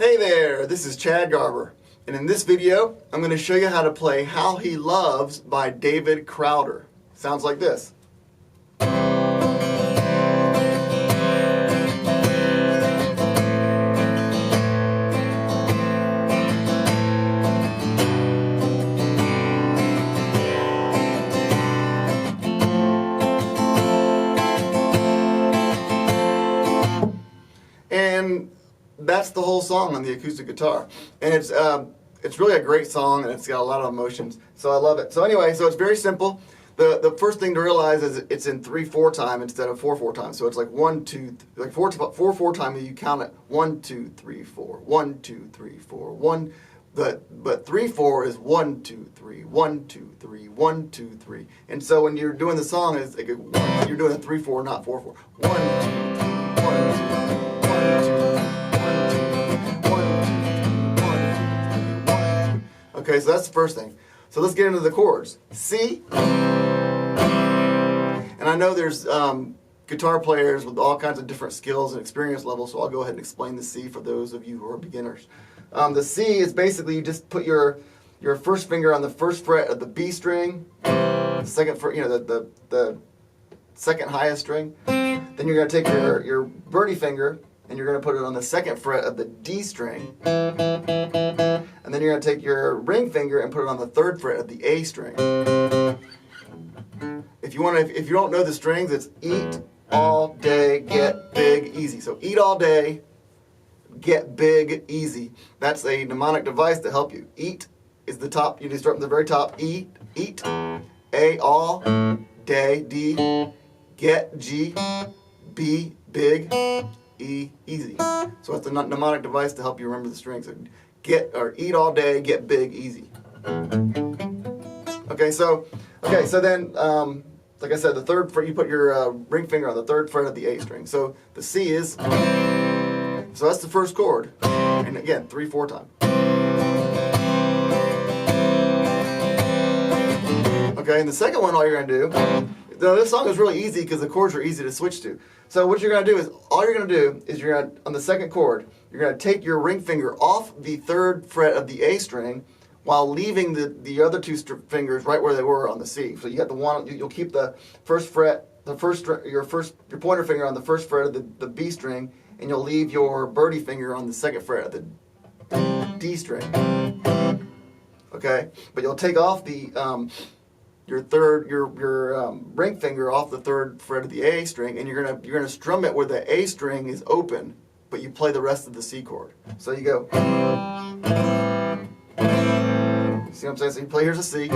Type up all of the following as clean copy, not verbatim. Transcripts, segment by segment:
Hey there, this is Chad Garber, and in this video I'm going to show you how to play How He Loves by David Crowder. Sounds like this. And that's the whole song on the acoustic guitar, and it's really a great song, and it's got a lot of emotions, so I love it. So anyway, so it's very simple. The first thing to realize is it's in 3/4 time instead of 4/4 time. So it's like 1 2 like 4/4 time. You count it 1 2 3 4 1 2 3 4 1. But 3/4 is 1 2 3 1 2 3 1 2 3. And so when you're doing the song, it's like you're doing a 3/4, not 4/4. 1 2 3 1 2. Okay, so that's the first thing. So let's get into the chords. C, and I know there's guitar players with all kinds of different skills and experience levels, so I'll go ahead and explain the C for those of you who are beginners. The C is basically you just put your first finger on the first fret of the B string, the second the second highest string. Then you're going to take your birdie finger and you're going to put it on the second fret of the D string. And then you're going to take your ring finger and put it on the third fret of the A string. If you don't know the strings, it's eat all day, get big, easy. So eat all day, get big, easy. That's a mnemonic device to help you. Eat is the top. You just start from the very top. Eat, A, all, day, D, get, G, B, big, E, easy. So it's a mnemonic device to help you remember the strings. So eat all day, get big, easy. Okay, so then, like I said, the third fret, you put your ring finger on the third fret of the A string. So the C is, so that's the first chord. And again, 3/4 time. Okay, and the second one, all you're going to do, this song is really easy because the chords are easy to switch to. So what you're going to do is, you're going to, on the second chord, you're going to take your ring finger off the third fret of the A string while leaving the other two fingers right where they were on the C. So you got the one, you'll keep the first fret, your pointer finger on the first fret of the B string, and you'll leave your birdie finger on the second fret of the D string. Okay, but you'll take off your ring finger off the third fret of the A string, and you're gonna strum it where the A string is open, but you play the rest of the C chord. So you go. See what I'm saying? So you play, here's a C.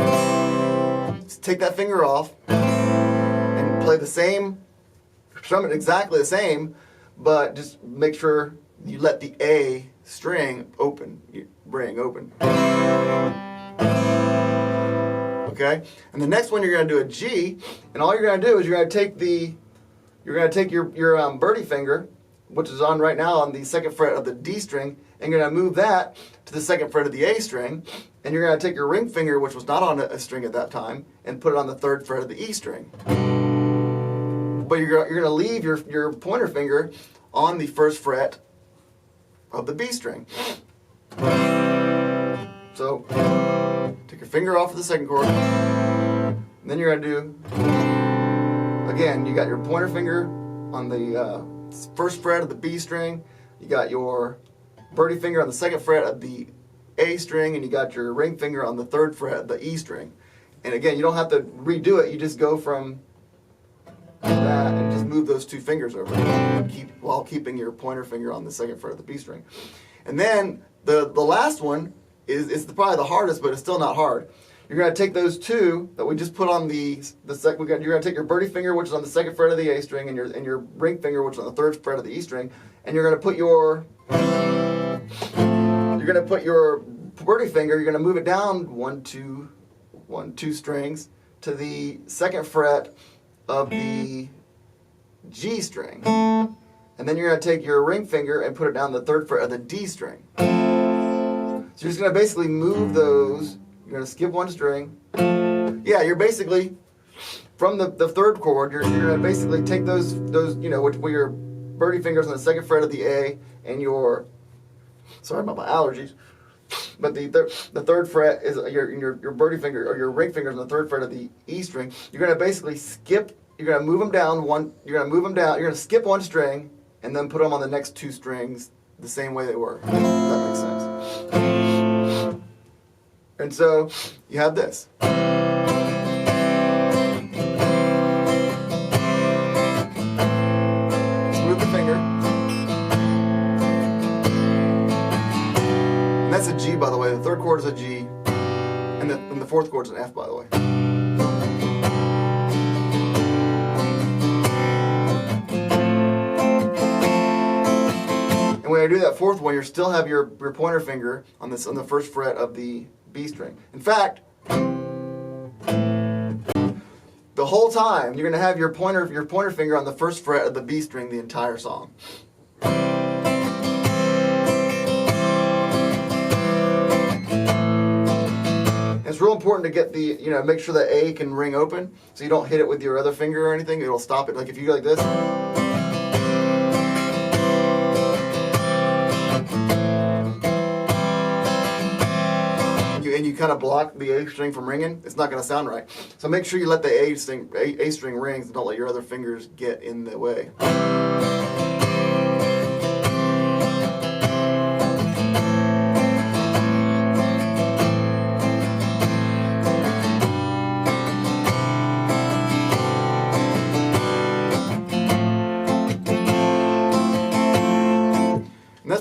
Just take that finger off and play the same, strum it exactly the same, but just make sure you let the A string open, ring open. Okay? And the next one you're going to do a G, and all you're going to do is you're going to take your birdie finger, which is on right now on the second fret of the D string, and you're going to move that to the second fret of the A string, and you're going to take your ring finger, which was not on a string at that time, and put it on the third fret of the E string. But you're going to leave your pointer finger on the first fret of the B string. So take your finger off of the second chord, and then you're going to do, again, you got your pointer finger on the first fret of the B string, you got your birdie finger on the second fret of the A string, and you got your ring finger on the third fret of the E string. And again, you don't have to redo it, you just go from that and just move those two fingers over while keeping your pointer finger on the second fret of the B string. And then the last one is probably the hardest, but it's still not hard. You're going to take those two that we just put on you're going to take your birdie finger, which is on the second fret of the A string, and your ring finger, which is on the third fret of the E string, and you're going to put your birdie finger, you're going to move it down 1 2 strings to the second fret of the G string, and then you're going to take your ring finger and put it down the third fret of the D string. So you're just going to basically move those. You're going to skip one string. Yeah, you're basically, from the third chord, you're going to basically take those where your birdie fingers on the second fret of the A and your Sorry about my allergies. But the third fret is your birdie finger, or your ring finger is on the third fret of the E string. You're going to basically skip. You're going to move them down one. You're going to move them down. You're going to skip one string and then put them on the next two strings the same way they were. If that makes sense. And so you have this. Move the finger. And that's a G, by the way. The third chord is a G, and the fourth chord is an F, by the way. And when I do that fourth one, you still have your pointer finger on the first fret of the B string. In fact, the whole time you're going to have your pointer finger on the first fret of the B string the entire song. It's real important to get the, make sure that A can ring open, so you don't hit it with your other finger or anything. It'll stop it. Like if you go like this, and you kind of block the A string from ringing, it's not going to sound right. So make sure you let the A string ring, and don't let your other fingers get in the way.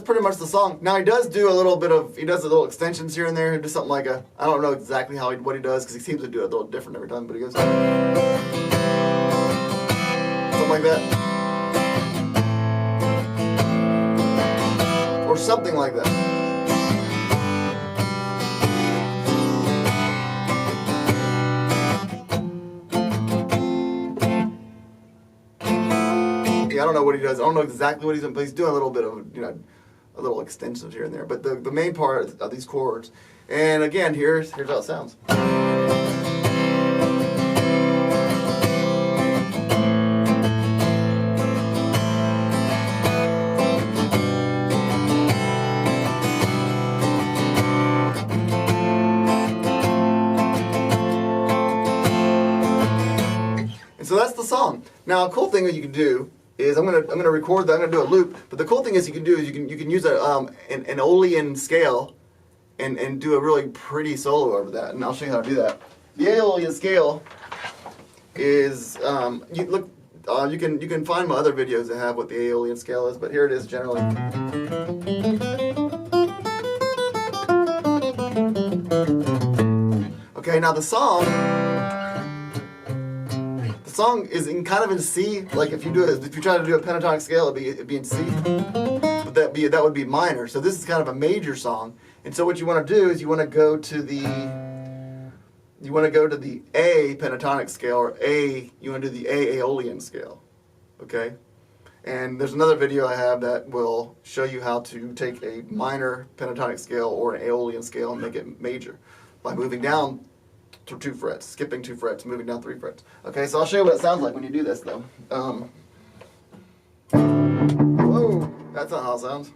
Pretty much the song. Now he does do a little extensions here and there. He does something like I don't know exactly what he does, because he seems to do it a little different every time, but he goes something like that, or something like that. Yeah, I don't know what he does. I don't know exactly what he's doing, but he's doing a little bit of a little extensions here and there, but the main part of these chords. And again, here's how it sounds. And so that's the song. Now, a cool thing that you can do is I'm gonna record that. I'm gonna do a loop. But the cool thing is you can use an Aeolian scale and do a really pretty solo over that. And I'll show you how to do that. The Aeolian scale is you can find my other videos that have what the Aeolian scale is, but here it is generally. Okay, now the song is kind of in C. Like if you try to do a pentatonic scale, it'd be in C, but that would be minor. So this is kind of a major song. And so what you want to do is you want to go to the A pentatonic scale, or you want to do the A Aeolian scale. Okay, and there's another video I have that will show you how to take a minor pentatonic scale or an Aeolian scale and make it major by moving down to 2 frets, skipping 2 frets, moving down 3 frets. Okay, so I'll show you what it sounds like when you do this, though. Whoa, that's not how it sounds.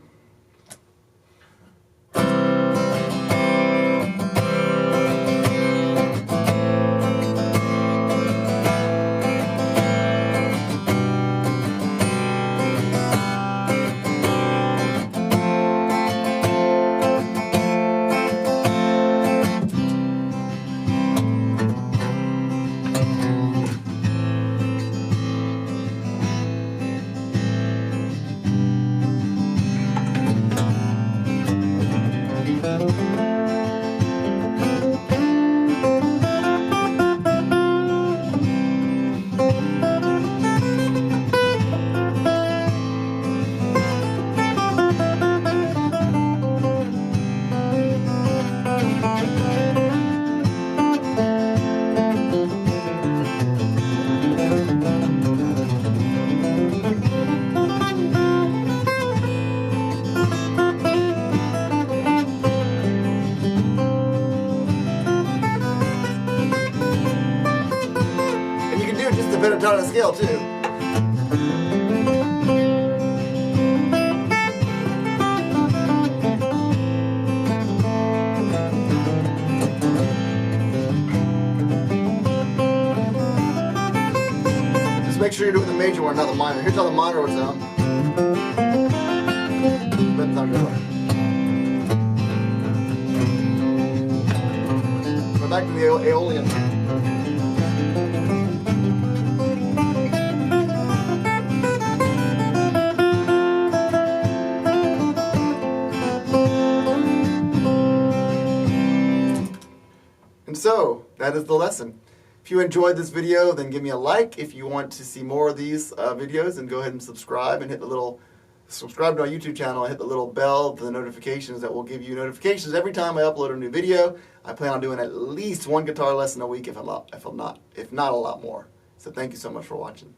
Pentatonic scale too. make sure you're doing the major one, not the minor. Here's how the minor would sound. Doesn't sound good. Go back to the Aeolian. And so, that is the lesson. If you enjoyed this video, then give me a like. If you want to see more of these videos, then go ahead and subscribe and hit the little, subscribe to our YouTube channel and hit the little bell for the notifications that will give you notifications every time I upload a new video. I plan on doing at least one guitar lesson a week, if not a lot more. So thank you so much for watching.